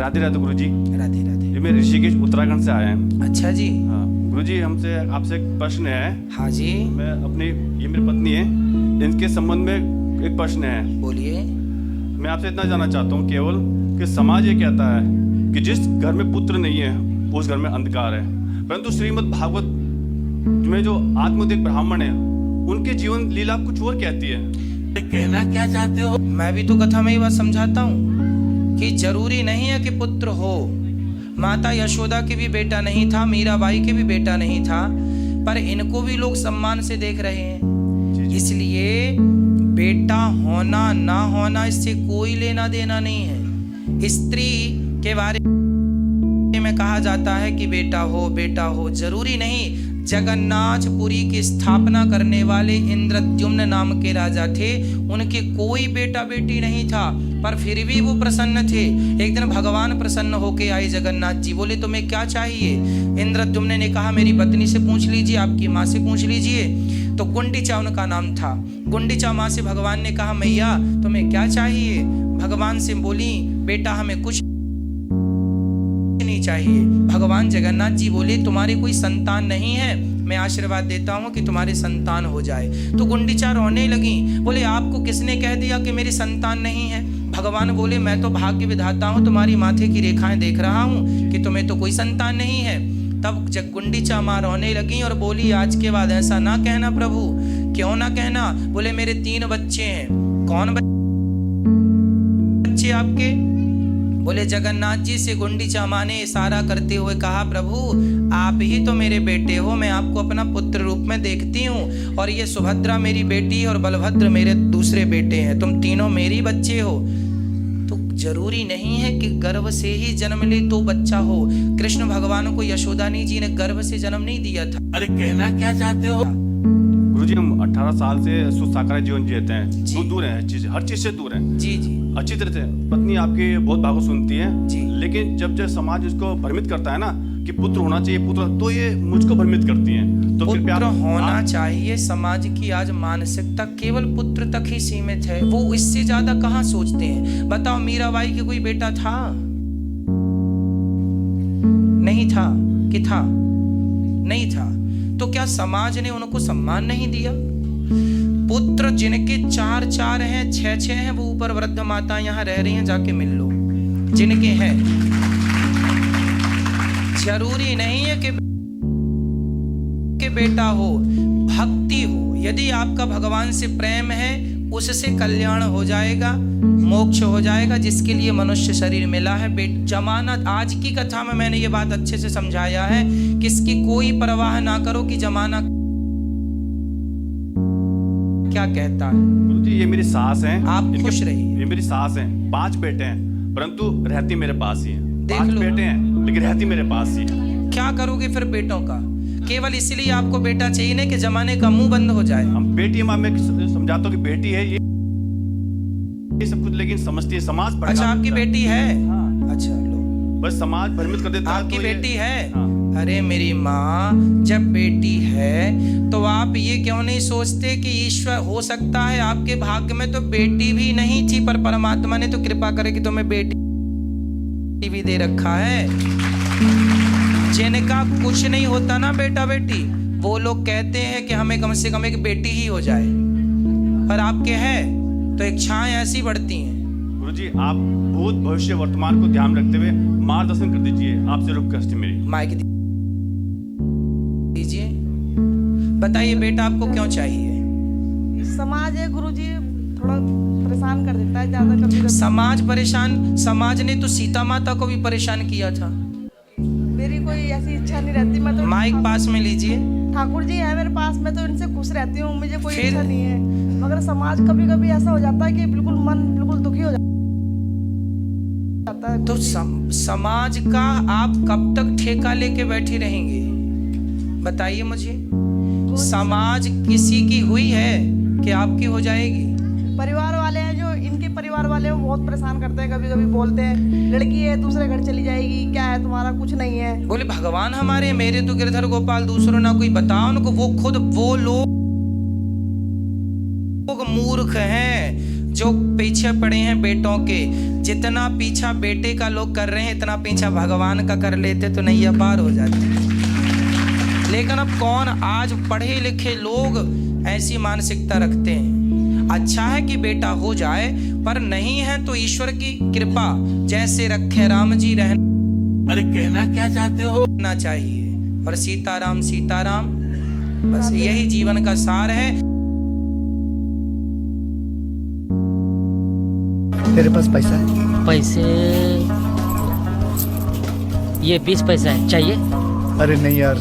राधे राधे गुरुजी। राधे राधे। ये मैं ऋषिकेश उत्तराखंड से आया हैं। अच्छा जी। हाँ गुरुजी, हमसे आपसे एक प्रश्न है। हाँ जी, मैं अपनी, ये मेरी पत्नी है, इनके संबंध में एक प्रश्न है। बोलिए। मैं आपसे इतना जानना चाहता हूँ केवल कि समाज ये कहता है कि जिस घर में पुत्र नहीं है उस घर में अंधकार है, परंतु श्रीमद् भागवत में जो आत्मोदित ब्राह्मण है उनके जीवन लीला कुछ और कहती है। कहना क्या चाहते हो? मैं भी तो कथा में ही बात समझाता हूँ कि जरूरी नहीं है कि पुत्र हो। माता यशोदा के भी बेटा नहीं था, मीराबाई के भी बेटा नहीं था, पर इनको भी लोग सम्मान से देख रहे हैं। इसलिए बेटा होना ना होना इससे कोई लेना देना नहीं है। स्त्री के बारे में कहा जाता है कि बेटा हो बेटा हो, जरूरी नहीं। जगन्नाथपुरी की स्थापना करने वाले इंद्रद्युम्न नाम के राजा थे, उनके कोई बेटा बेटी नहीं था, पर फिर भी वो प्रसन्न थे। एक दिन भगवान प्रसन्न होके आए जगन्नाथ जी, बोले तुम्हें क्या चाहिए? इंद्रद्युम्न ने कहा मेरी पत्नी से पूछ लीजिए, आपकी माँ से पूछ लीजिए। तो गुंडीचा उनका नाम था। गुंडीचा माँ से भगवान ने कहा मैया तुम्हें क्या चाहिए? भगवान से बोली बेटा हमें कुछ नहीं चाहिए। भगवान जगन्नाथ जी बोले तुम्हारे कोई संतान नहीं है, मैं आशीर्वाद देता हूँ कि तुम्हारे संतान हो जाए। तो गुंडीचा रोने लगी, बोले आपको किसने कह दिया कि मेरी संतान नहीं है? भगवान बोले मैं तो भाग्य विधाता हूँ, तुम्हारी माथे की रेखाएं देख रहा हूँ कि तुम्हें तो कोई संतान नहीं है। तब जब गुंडीचा माँ रोने लगी और बोली आज के बाद ऐसा ना कहना प्रभु। क्यों ना कहना? बोले मेरे 3 बच्चे हैं। कौन बच्चे आपके? बोले जगन्नाथ जी से। गुंडीचा माँ ने इशारा करते हुए कहा प्रभु आप ही तो मेरे बेटे हो, मैं आपको अपना पुत्र रूप में देखती हूँ, और ये सुभद्रा मेरी बेटी है और बलभद्र मेरे दूसरे बेटे हैं, तुम तीनों मेरी बच्चे हो। तो जरूरी नहीं है कि गर्भ से ही जन्म ले तो बच्चा हो। कृष्ण भगवान को यशोदानी जी ने गर्भ से जन्म नहीं दिया था। अरे कहना क्या चाहते हो? गुरुजी हम 18 साल से सुसाकार जीवन जीते हैं, दूर है हर चीज से दूर है। जी जी अच्छी तरह से पत्नी आपकी बहुत भागवत सुनती है जी। लेकिन जब समाज इसको भ्रमित करता है ना कि पुत्र होना चाहिए पुत्र, तो ये मुझको भ्रमित करती है। तो पुत्र होना चाहिए, समाज की आज मानसिकता केवल पुत्र तक ही सीमित है, वो इससे ज्यादा कहाँ सोचते हैं। बताओ मीराबाई के कोई बेटा था? नहीं था कि था? नहीं था। तो क्या समाज ने उनको सम्मान नहीं दिया? पुत्र जिनके 4 हैं 6 हैं, वो ऊपर वृद्ध माता यहाँ रह रही हैं, जाके मिल लो जिनके हैं। जरूरी नहीं है कि बेटा हो, भक्ति हो। यदि आपका भगवान से प्रेम है उससे कल्याण हो जाएगा, मोक्ष हो जाएगा, जिसके लिए मनुष्य शरीर मिला है। जमाना, आज की कथा में मैंने ये बात अच्छे से समझाया है, किसकी कोई परवाह ना करो कि जमाना क्या कहता है। गुरुजी ये मेरी सास हैं, आप खुश रहिए। ये मेरी सास हैं, 5 बेटे हैं परंतु रहती मेरे पास ही है। देख 5 लो। बेटे हैं लेकिन रहती मेरे पास ही है। क्या करोगे फिर बेटों का? केवल इसलिए आपको बेटा चाहिए ना कि जमाने का मुंह बंद हो जाए। हम बेटी माँ में समझाता हूँ कि बेटी है ये सब कुछ, लेकिन समझती है समाज। अच्छा आपकी बेटी है? हाँ। अच्छा लो, बस समाज भ्रमित कर देता है। आपकी तो ये- बेटी है? हाँ। अरे मेरी माँ, जब बेटी है तो आप ये क्यों नहीं सोचते कि ईश्वर, हो सकता है आपके भाग्य में तो बेटी भी नहीं थी, पर परमात्मा ने तो कृपा करे कि तुम्हें बेटी भी दे रखा है। जिनका कुछ नहीं होता ना बेटा बेटी, वो लोग कहते हैं कि हमें कम से कम एक बेटी ही हो जाए, पर आपके है तो इच्छाएं ऐसी बढ़ती हैं। गुरुजी आप भूत भविष्य वर्तमान को ध्यान रखते हुए मार्गदर्शन कर दीजिए, आपसे रिक्वेस्ट है मेरी। माइक दीजिए, बताइए बेटा आपको क्यों चाहिए? समाज है गुरुजी, थोड़ा परेशान कर देता है ज्यादा कभी। समाज परेशान? समाज ने तो सीता माता को भी परेशान किया था। मेरी कोई ऐसी इच्छा नहीं रहती, मैं तो माइक पास में लीजिए। ठाकुर जी है मेरे पास, मैं तो इनसे खुश रहती हूँ, मुझे कोई फिर? इच्छा नहीं है। मगर समाज कभी कभी ऐसा हो जाता है कि बिल्कुल मन बिल्कुल दुखी हो जाता है। तो समाज का आप कब तक ठेका लेके बैठी रहेंगे? बताइए मुझे। समाज किसी की हुई है कि आपकी हो जाएगी? परिवार वाले हैं जो इनके परिवार वाले हैं, वो बहुत परेशान करते हैं, कभी कभी बोलते हैं लड़की है दूसरे घर चली जाएगी, क्या है तुम्हारा, कुछ नहीं है। बोले भगवान हमारे, मेरे तो गिरधर गोपाल, दूसरों ना कोई। बताओ उनको, वो खुद वो लोग मूर्ख हैं जो पीछे पड़े हैं बेटों के, जितना पीछा बेटे का लोग कर रहे हैं इतना पीछा भगवान का कर लेते तो नैया पार हो जाती। लेकिन अब कौन, आज पढ़े लिखे लोग ऐसी मानसिकता रखते हैं। अच्छा है कि बेटा हो जाए, पर नहीं है तो ईश्वर की कृपा जैसे रखे राम जी अरे कहना क्या चाहते हो? रहना चाहिए। और सीताराम सीताराम, बस यही जीवन का सार है। तेरे पास पैसा है? पैसे ये 20 पैसा है, चाहिए? अरे नहीं यार,